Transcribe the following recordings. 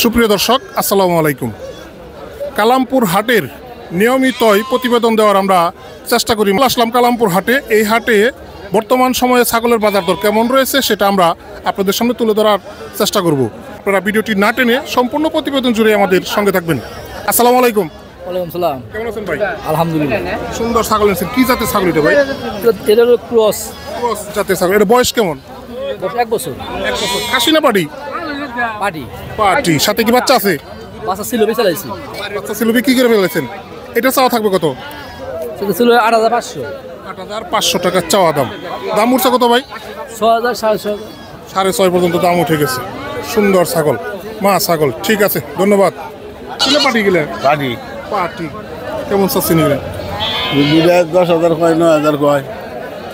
সুপ্রিয় দর্শক আসসালামু আলাইকুম। কালামপুর হাটের নিয়মিতই প্রতিবেদন দেওয়ার আমরা চেষ্টা করি। আসলাম কালামপুর হাটে। এই হাটে বর্তমান সময়ে ছাগলের বাজার দর কেমন রয়েছে সেটা আমরা আপনাদের সামনে তুলে ধরার চেষ্টা করব। আপনারা ভিডিওটি না টেনে সম্পূর্ণ প্রতিবেদন জুড়ে আমাদের সঙ্গে থাকবেন। আসসালামু আলাইকুম। ওয়ালাইকুম সালাম। কেমন আছেন ভাই? আলহামদুলিল্লাহ। সুন্দর ছাগল এনেছেন। কি জাতের ছাগল এটা ভাই? এটা হলো ক্রস জাতের ছাগল। এটা বয়স কেমন? 1 বছর। 1 বছর। খাসি না পাটি? পাটি। পাটি। সাথে কি বাচ্চা আছে? বাচ্চা ছিল বেচালাইছি। বাচ্চা ছিল বিক্রি করে ফেলেছেন। এটা চাওয়া থাকবে কত? সেটা ছিল 8500। 8500 টাকা চাওয়া দাম। দাম উঠছে কত ভাই? 6000 6.5 6.5 পর্যন্ত দাম উঠে গেছে। সুন্দর ছাগল, মা ছাগল। ঠিক আছে, ধন্যবাদ। কিনে পাটি গেলেন? পাটি পাটি কেমন চাচ্ছি নিলেন? 10,000 কয় 9,000 কয়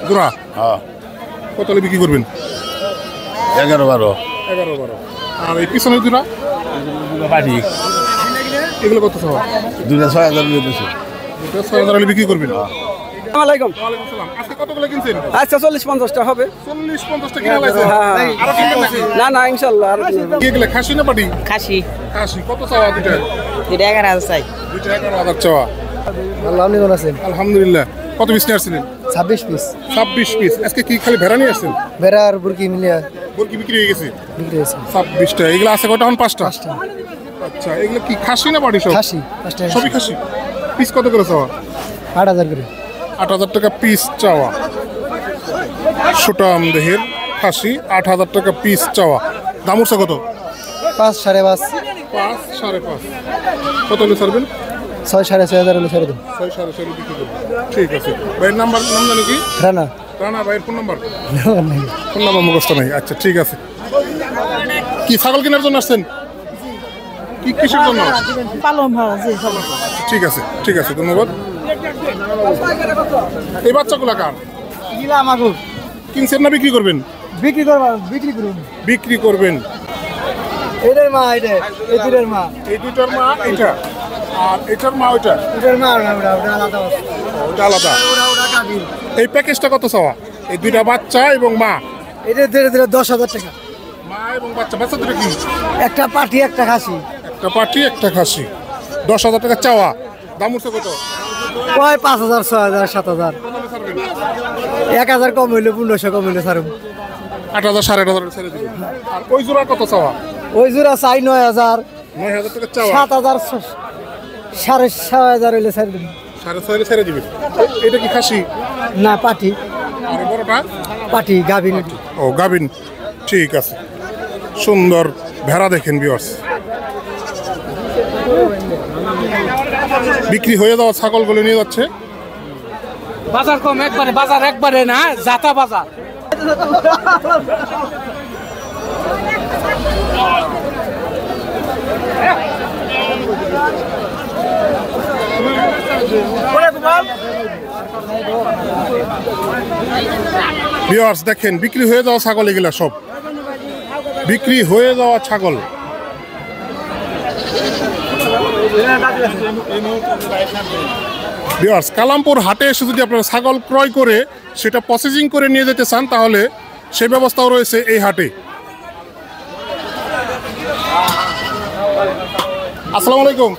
জোড়া? হ্যাঁ। কত হলে বিক্রি করবেন? 11-12 11-12। আর এই পিছনের জোড়া পাটি এগুলো কত চাওয়া? 6,000 দিয়েছে। 6,000 হলে বিক্রি করবেন। আলাইকুম। ওয়ালাইকুম আসসালাম। আজকে কতগুলো কিনছেন? আচ্ছা 40-50টা হবে। 40-50 টা কিনা লাগছে। আরো কিনবেন নাকি? না না ইনশাআল্লাহ আর কি এগুলো খাসি না পাটি? খাসি খাসি। কত চাওয়া দুইটা? এটা 11,000 চাই। দুইটা 11,000 চাওয়া। আল্লাহ আপনি কেমন আছেন? আলহামদুলিল্লাহ। কত পিস নিয়ে আসছিলেন? 26 পিস 26 পিস। আজকে কি খালি ভেড়া নিয়ে আসছেন? বেড়া আর বুরকি মিলিয়ে বরকি বিক্রি হয়ে গেছে বিক্রি হয়েছে 26টা। এগুলো আছে কটা? 5টা। আচ্ছা, এগুলো কি খাসি না পাটি সব? খাসি 5টা সবই খাসি। পিস কত করে চাওয়া? 8,000 করে। 8,000 টাকা পিস চাওয়া। সুটাম দেহের খাসি 8,000 টাকা পিস চাওয়া। দাম উঠছে কত? 5 5.5 5 5.5। কত হলে ছাড়বেন? 6 6.5 হলে ছেড়ে দিন। 6 6.5 বিক্রি করবেন। ঠিক আছে। ভাইয়ের নাম জানি কি? রানা রানা ভাইয়ের ফোন নাম্বার মুখস্থ নাই। আচ্ছা, ঠিক আছে। কি ছাগল কেনার জন্য আসছেন? কি কিসের জন্য? পালন হয় জি। ঠিক আছে, ঠিক আছে, ধন্যবাদ। এই বাচ্চাগুলা কার? গিলা আমাগো কিনছেন না বিক্রি করবেন? বিক্রি করুন। বিক্রি করবেন। এটার মা এটা এই দুটার মা এই দুইটার মা এটা, আর এটার মা ওইটা। এটার মা ওটা আলাদা আছে। ওটা আলাদা। ওটা কাবিল। এই প্যাকেজটা কত চাওয়া? এই দুইটা বাচ্চা এবং মা। এটা ধীরে 10,000 টাকা। মা এবং বাচ্চা। বাচ্চা দুটো কি? একটা পাটি একটা খাসি। একটা পাটি একটা খাসি। 10,000 টাকা চাওয়া। দাম উঠছে কত? কয় 5,000 6,000 7,000 1,000 কম হইলে 1500 কম হইলে ছাড়ব। 8,000 8,500 ছেড়ে দিবেন। আর ওই জোড়া কত চাওয়া? ওই জোড়া চাই 9,000 9,000 টাকা চাওয়া। 7,000 6,500 হইলে ছাড়ব। 6,500 ছেড়ে দিবেন। এটা কি খাসি? না পাটি আর বড়টা? পাটি গাভিন। ও গাবিন। ঠিক আছে। সুন্দর ভেড়া দেখেন ভিউয়ার্স। বিক্রি হয়ে যাওয়া ছাগলগুলো নিয়ে যাচ্ছে। বাজার কম একবারে, বাজার একবারে না, জাতা বাজার। ভিউয়ার্স দেখেন বিক্রি হয়ে যাওয়া ছাগল এগুলা সব। বিক্রি হয়ে যাওয়া ছাগল। ভিউয়ার্স কালামপুর হাটে এসে যদি আপনারা ছাগল ক্রয় করে সেটা প্রসেসিং করে নিয়ে যেতে চান তাহলে সেই ব্যবস্থাও রয়েছে এই হাটে। আসসালামু আলাইকুম।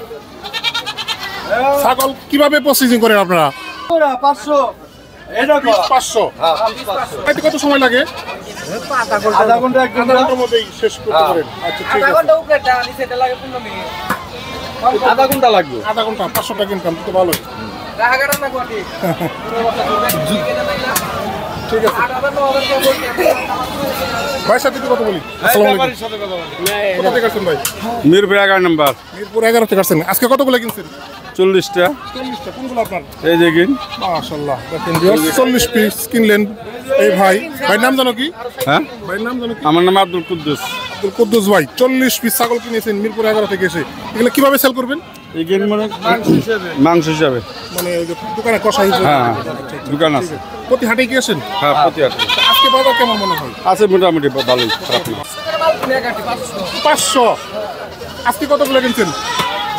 ছাগল কিভাবে প্রসেসিং করেন আপনারা? 500 500। এতে কত সময় লাগে? আধা ঘন্টা আধা ঘন্টার মধ্যেই শেষ করতে পারেন। আচ্ছা, ঠিক আছে। আধা ঘন্টা লাগবে। আধা ঘন্টা 500 টাকা ইনকাম তো ভালোই। ঠিক আছে। ভাইয়ের সাথে কথা বলি। আসসালামু আলাইকুম। কোথা থেকে আসছেন ভাই? মিরপুর 11 নম্বর। মিরপুর 11 থেকে আসছেন। আজকে কতগুলো কিনছেন? 40টা। 40টা। কোনগুলো আপনার? এই যে কিন। মাশাআল্লাহ। দেখেন 40 পিস কিনলেন এই ভাই। ভাইয়ের নাম জানো কি? হ্যাঁ, ভাইয়ের নাম জানো কি? আমার নাম আব্দুল কুদ্দুস। আব্দুল কুদ্দুস ভাই 40 পিস ছাগল কিনেছেন মিরপুর 11 থেকে এসে। এগুলো কিভাবে সেল করবেন? এই কিন মানে মাংস হিসাবে। মানে ওই যে দোকানে কষা হিসেবে? হ্যাঁ, দোকান আছে। প্রতি হাটে কি আসেন? হ্যাঁ, প্রতি হাটে। আজকে বাজার কেমন মনে হয়? আছে মোটামুটি ভালোই, খারাপ না। 500। আজকে কতগুলো কিনছেন?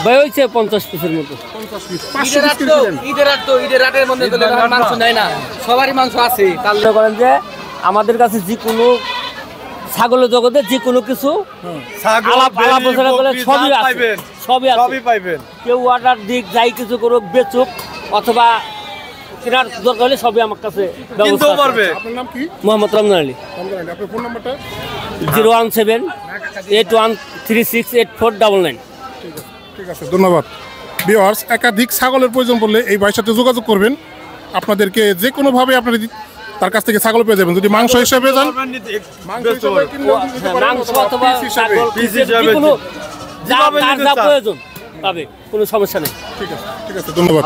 ভাই হইছে 50 পিসের মতো। 50 পিস। 500 পিস কিনছেন? ঈদের রাতের মধ্যে তো মাংস নাই না, সবারই মাংস আছে। তাহলে করেন যে আমাদের কাছে যে কোনো ছাগলের জগতে যে কোনো কিছু আলাপ আলোচনা করলে সবই আছে, সবই পাইবেন। কেউ অর্ডার দিক যাই কিছু করুক, বেচুক অথবা কেনার দরকার হলে সবই আমার কাছে ব্যবস্থা আছে। আপনার নাম কি? মোহাম্মদ রমজান আলী। আপনার ফোন নাম্বারটা? 01781368499। ঠিক আছে, ধন্যবাদ। ভিউয়ার্স, একাধিক ছাগলের প্রয়োজন পড়লে এই ভাইয়ের সাথে যোগাযোগ করবেন। আপনাদেরকে যে কোনোভাবে আপনারা তার কাছ থেকে ছাগল পেয়ে যাবেন। যদি মাংস হিসেবে যান, মাংস হিসেবে কিনলেও দিতে পারেন, মাংস অথবা অথবা piece হিসেবে। যেকোনো যা প্রয়োজন পাবে, কোনো সমস্যা নেই। ঠিক আছে, ঠিক আছে, ধন্যবাদ।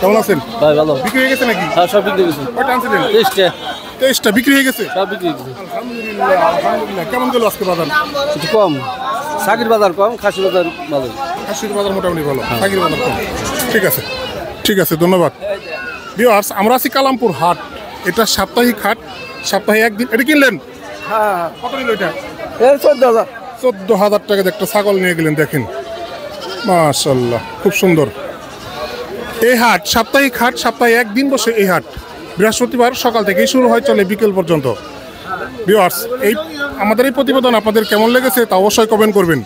কেমন আছেন? ভাই ভালো। বিক্রি হয়ে গেছে নাকি? হ্যাঁ, সব বিক্রি গেছে। কয়টা আনছিলেন? 23টা বিক্রি হয়ে গেছে। সব বিক্রি গেছে। আলহামদুলিল্লাহ, আলহামদুলিল্লাহ। কেমন গেল আজকে বাজার? একটু কম, সাকির বাজার কম, খাসির বাজার ভালো। খাসির বাজার মোটামুটি ভালো, সাকির বাজার কম। ঠিক আছে, ঠিক আছে, ধন্যবাদ। ভিউয়ার্স, আমরা আছি কালামপুর হাট। এটা সাপ্তাহিক হাট, সপ্তাহে একদিন। এটা কিনলেন? হ্যাঁ, কত নিল এটা? 14,000। 14,000 টাকা একটা ছাগল নিয়ে গেলেন, দেখেন মাশাআল্লাহ, খুব সুন্দর। এই হাট সাপ্তাহিক হাট, সপ্তাহে একদিন বসে এই হাট। বৃহস্পতিবার সকাল থেকেই শুরু হয়, চলে বিকেল পর্যন্ত। ভিউয়ার্স, এই আমাদের এই প্রতিবেদন আপনাদের কেমন লেগেছে তা অবশ্যই কমেন্ট করবেন।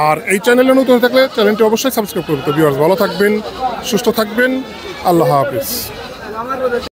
আর এই চ্যানেলে নতুন থাকলে চ্যানেলটি অবশ্যই সাবস্ক্রাইব করবেন। তো ভিউয়ার্স, ভালো থাকবেন, সুস্থ থাকবেন, আল্লাহ হাফেজ।